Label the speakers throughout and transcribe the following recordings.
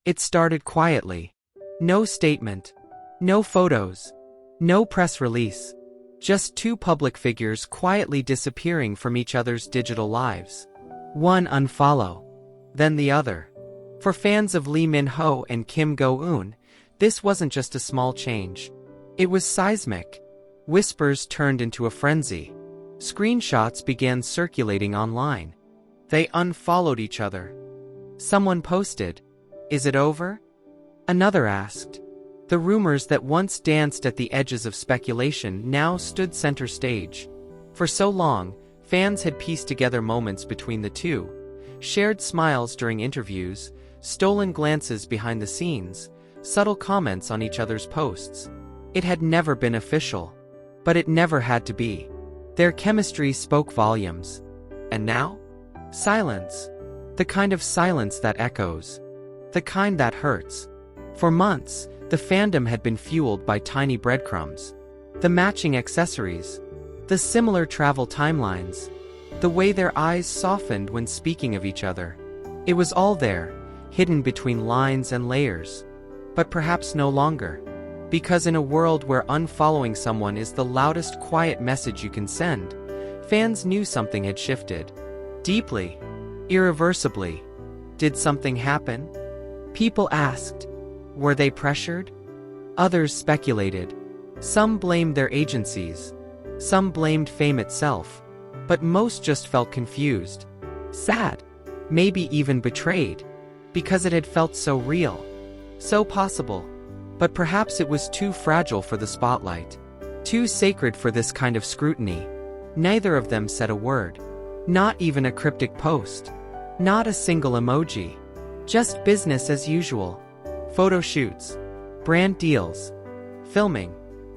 Speaker 1: It started quietly. No statement. No photos. No press release. Just two public figures quietly disappearing from each other's digital lives. One unfollow. Then the other. For fans of Lee Min-ho and Kim Go-eun, this wasn't just a small change. It was seismic. Whispers turned into a frenzy. Screenshots began circulating online. They unfollowed each other. Someone posted, "Is it over?" Another asked. The rumors that once danced at the edges of speculation now stood center stage. For so long, fans had pieced together moments between the two, shared smiles during interviews, stolen glances behind the scenes, subtle comments on each other's posts. It had never been official. But it never had to be. Their chemistry spoke volumes. And now? Silence. The kind of silence that echoes. The kind that hurts. For months, the fandom had been fueled by tiny breadcrumbs. The matching accessories. The similar travel timelines. The way their eyes softened when speaking of each other. It was all there, hidden between lines and layers. But perhaps no longer. Because in a world where unfollowing someone is the loudest quiet message you can send, fans knew something had shifted. Deeply. Irreversibly. Did something happen? People asked. Were they pressured? Others speculated. Some blamed their agencies. Some blamed fame itself. But most just felt confused. Sad. Maybe even betrayed. Because it had felt so real. So possible. But perhaps it was too fragile for the spotlight. Too sacred for this kind of scrutiny. Neither of them said a word. Not even a cryptic post. Not a single emoji. Just business as usual. Photo shoots. Brand deals. Filming.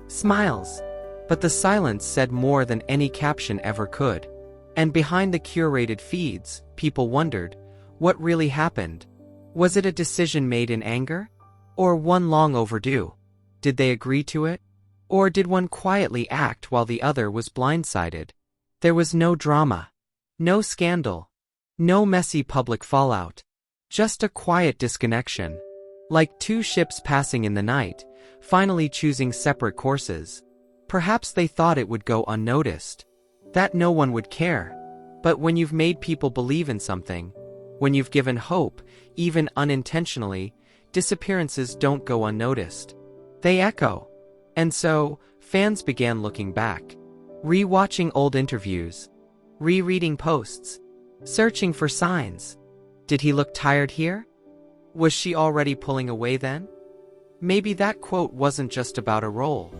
Speaker 1: Smiles. But the silence said more than any caption ever could. And behind the curated feeds, people wondered, what really happened? Was it a decision made in anger? Or one long overdue? Did they agree to it? Or did one quietly act while the other was blindsided? There was no drama. No scandal. No messy public fallout. Just a quiet disconnection. Like two ships passing in the night, finally choosing separate courses. Perhaps they thought it would go unnoticed. That no one would care. But when you've made people believe in something, when you've given hope, even unintentionally, disappearances don't go unnoticed. They echo. And so, fans began looking back. Re-watching old interviews. Rereading posts. Searching for signs. Did he look tired here? Was she already pulling away then? Maybe that quote wasn't just about a role.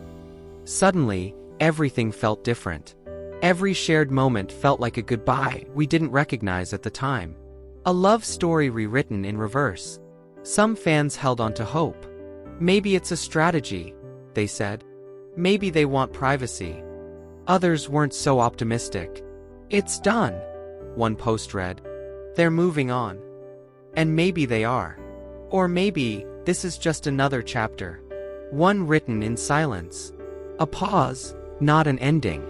Speaker 1: Suddenly, everything felt different. Every shared moment felt like a goodbye we didn't recognize at the time. A love story rewritten in reverse. Some fans held on to hope. Maybe it's a strategy, they said. Maybe they want privacy. Others weren't so optimistic. It's done, one post read. They're moving on. And maybe they are. Or maybe this is just another chapter. One written in silence. A pause, not an ending.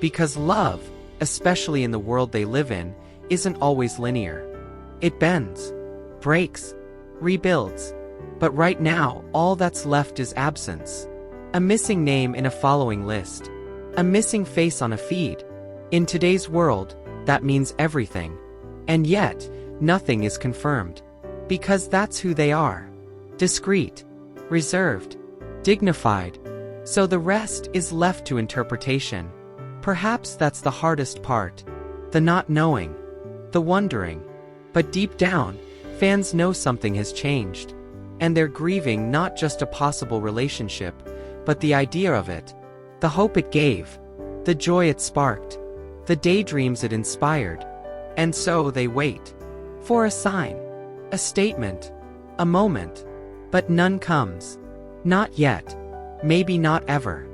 Speaker 1: Because love, especially in the world they live in, isn't always linear. It bends, breaks, rebuilds. But right now, all that's left is absence. A missing name in a following list. A missing face on a feed. In today's world, that means everything. And yet, nothing is confirmed. Because that's who they are. Discreet. Reserved. Dignified. So the rest is left to interpretation. Perhaps that's the hardest part. The not knowing. The wondering. But deep down, fans know something has changed. And they're grieving not just a possible relationship, but the idea of it. The hope it gave. The joy it sparked. The daydreams it inspired. And so they wait. For a sign. A statement. A moment. But none comes. Not yet. Maybe not ever.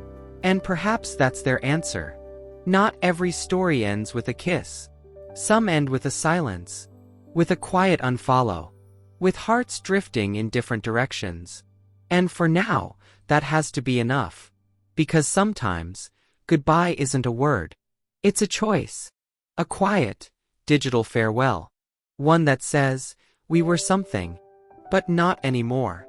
Speaker 1: And perhaps that's their answer. Not every story ends with a kiss. Some end with a silence. With a quiet unfollow. With hearts drifting in different directions. And for now, that has to be enough. Because sometimes, goodbye isn't a word. It's a choice. A quiet, digital farewell. One that says, we were something. But not anymore.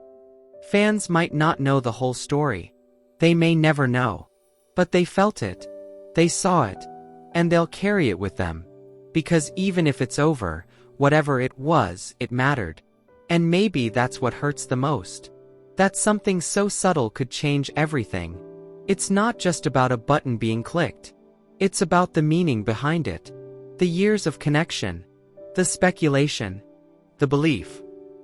Speaker 1: Fans might not know the whole story. They may never know. But they felt it. They saw it. And they'll carry it with them. Because even if it's over, whatever it was, it mattered. And maybe that's what hurts the most. That something so subtle could change everything. It's not just about a button being clicked. It's about the meaning behind it. The years of connection. The speculation. The belief.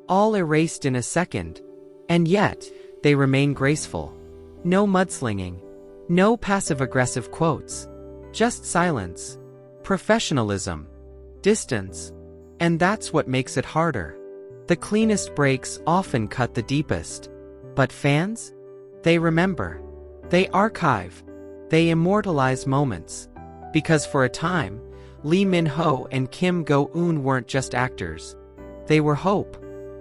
Speaker 1: All erased in a second. And yet, they remain graceful. No mudslinging. No passive-aggressive quotes. Just silence. Professionalism. Distance. And that's what makes it harder. The cleanest breaks often cut the deepest. But fans? They remember. They archive. They immortalize moments. Because for a time, Lee Min-ho and Kim Go-eun weren't just actors. They were hope.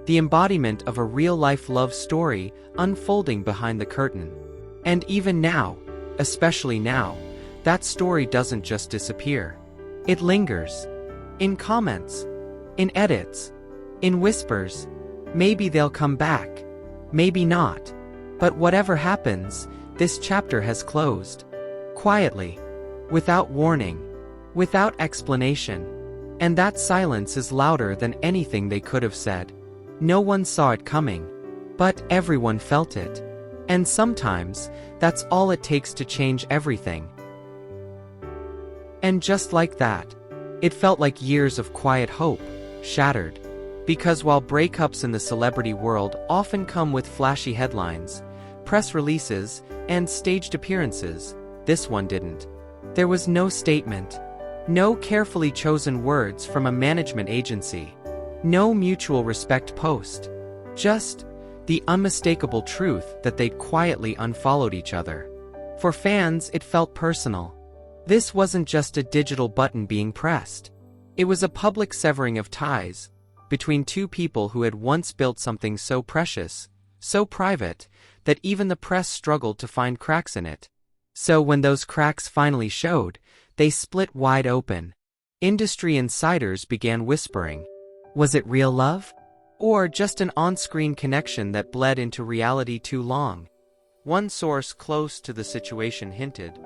Speaker 1: The embodiment of a real-life love story unfolding behind the curtain. And even now, especially now, that story doesn't just disappear. It lingers. In comments. In edits. In whispers. Maybe they'll come back. Maybe not. But whatever happens, this chapter has closed. Quietly. Without warning. Without explanation. And that silence is louder than anything they could have said. No one saw it coming. But everyone felt it. And sometimes, that's all it takes to change everything. And just like that, it felt like years of quiet hope, shattered. Because while breakups in the celebrity world often come with flashy headlines, press releases, and staged appearances, this one didn't. There was no statement. No carefully chosen words from a management agency. No mutual respect post. Just the unmistakable truth that they'd quietly unfollowed each other. For fans, it felt personal. This wasn't just a digital button being pressed. It was a public severing of ties between two people who had once built something so precious, so private, that even the press struggled to find cracks in it. So when those cracks finally showed, they split wide open. Industry insiders began whispering. Was it real love? Or just an on-screen connection that bled into reality too long? One source close to the situation hinted.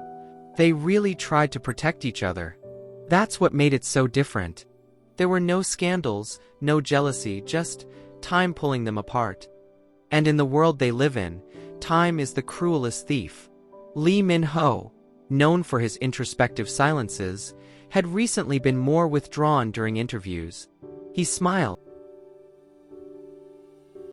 Speaker 1: They really tried to protect each other. That's what made it so different. There were no scandals, no jealousy, just time pulling them apart. And in the world they live in, time is the cruelest thief. Lee Min-ho, known for his introspective silences, had recently been more withdrawn during interviews. He smiled,